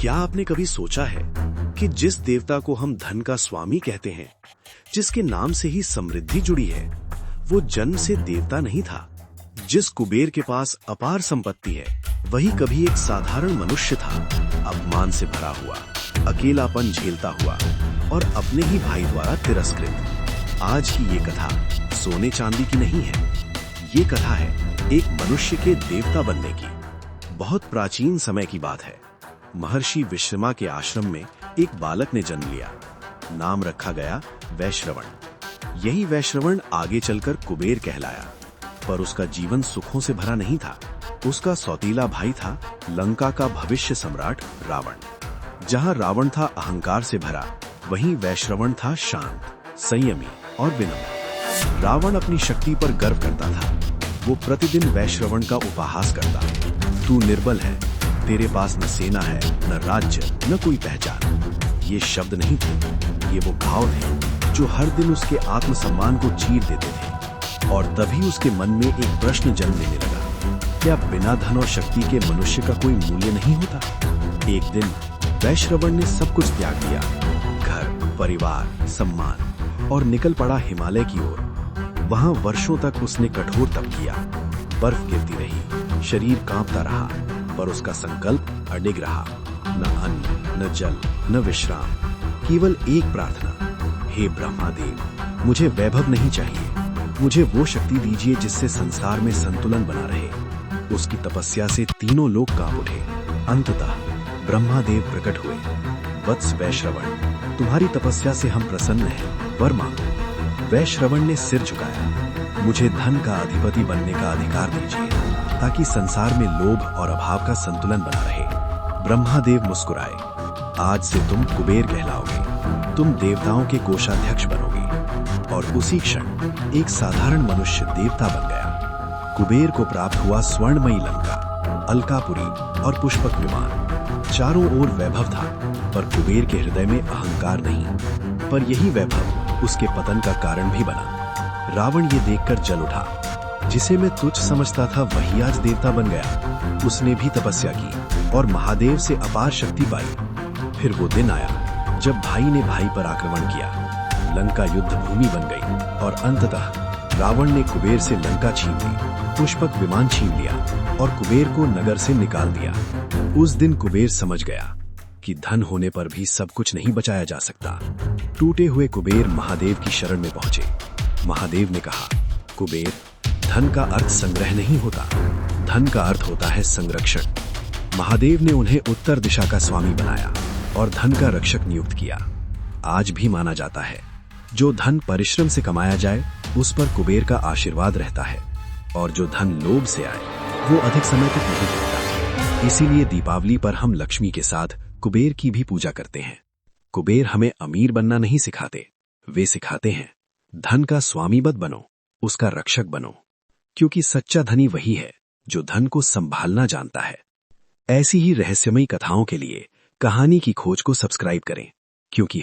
क्या आपने कभी सोचा है कि जिस देवता को हम धन का स्वामी कहते हैं, जिसके नाम से ही समृद्धि जुड़ी है, वो जन्म से देवता नहीं था। जिस कुबेर के पास अपार संपत्ति है, वही कभी एक साधारण मनुष्य था, अपमान से भरा हुआ, अकेलापन झेलता हुआ और अपने ही भाई द्वारा तिरस्कृत। आज की ये कथा सोने चांदी की नहीं है। ये कथा है एक मनुष्य के देवता बनने की। बहुत प्राचीन समय की बात है। महर्षि विश्रमा के आश्रम में एक बालक ने जन्म लिया। नाम रखा गया वैश्रवण। यही वैश्रवण आगे चलकर कुबेर कहलाया। पर उसका जीवन सुखों से भरा नहीं था। उसका सौतीला भाई था लंका का भविष्य सम्राट रावण। जहां रावण था अहंकार से भरा, वहीं वैश्रवण था शांत, संयमी और विनम्र। रावण अपनी शक्ति पर गर्व करता था। वो प्रतिदिन वैश्रवण का उपहास करता। तू निर्बल है, तेरे पास न सेना है, न राज्य, न कोई पहचान। ये शब्द नहीं थे, ये वो भाव थे जो हर दिन उसके आत्मसम्मान को चीर देते थे। और तभी उसके मन में एक प्रश्न जन्म लेने लगा, क्या बिना धन और शक्ति के मनुष्य का कोई मूल्य नहीं होता? एक दिन वैश्रवण ने सब कुछ त्याग दिया, घर, परिवार, सम्मान, और निकल पड़ा हिमालय की ओर। वहां वर्षों तक उसने कठोर तप किया। बर्फ गिरती रही, शरीर कांपता रहा, पर उसका संकल्प अडिग रहा। न अन्न, न जल, न विश्राम, केवल एक प्रार्थना, हे ब्रह्मादेव, मुझे वैभव नहीं चाहिए, मुझे वो शक्ति दीजिए जिससे संसार में संतुलन बना रहे। उसकी तपस्या से तीनों लोग कांप उठे। अंततः ब्रह्मादेव प्रकट हुए। वत्स वैश्रवण, तुम्हारी तपस्या से हम प्रसन्न हैं, वर मांगो। वैश्रवण ने सिर झुकाया, मुझे धन का अधिपति बनने का अधिकार दीजिए, ताकि संसार में लोभ और अभाव का संतुलन बना रहे। ब्रह्मादेव मुस्कुराए, आज से तुम कुबेर कहलाओगे, तुम देवताओं के कोषाध्यक्ष बनोगे। और उसी क्षण एक साधारण मनुष्य देवता बन गया। कुबेर को प्राप्त हुआ स्वर्णमयी लंका, अलकापुरी और पुष्पक विमान। चारों ओर वैभव था, पर कुबेर के हृदय में अहंकार नहीं। पर यही वैभव उसके पतन का कारण भी बना। रावण ये देखकर जल उठा, जिसे मैं तुच्छ समझता था वही आज देवता बन गया। उसने भी तपस्या की और महादेव से अपार शक्ति पाई। फिर वो दिन आया जब भाई ने भाई पर आक्रमण किया। लंका युद्ध भूमि बन गई और अंततः रावण ने कुबेर से लंका छीन ली, पुष्पक विमान छीन लिया और कुबेर को नगर से निकाल दिया। उस दिन कुबेर समझ गया कि धन होने पर भी सब कुछ नहीं बचाया जा सकता। टूटे हुए कुबेर महादेव की शरण में पहुंचे। महादेव ने कहा, कुबेर, धन का अर्थ संग्रह नहीं होता, धन का अर्थ होता है संरक्षण। महादेव ने उन्हें उत्तर दिशा का स्वामी बनाया और धन का रक्षक नियुक्त किया। आज भी माना जाता है, जो धन परिश्रम से कमाया जाए उस पर कुबेर का आशीर्वाद रहता है, और जो धन लोभ से आए वो अधिक समय तक नहीं टिकता। इसीलिए दीपावली पर हम लक्ष्मी के साथ कुबेर की भी पूजा करते हैं। कुबेर हमें अमीर बनना नहीं सिखाते, वे सिखाते हैं धन का स्वामी मत बनो, उसका रक्षक बनो, क्योंकि सच्चा धनी वही है जो धन को संभालना जानता है। ऐसी ही रहस्यमयी कथाओं के लिए कहानी की खोज को सब्सक्राइब करें, क्योंकि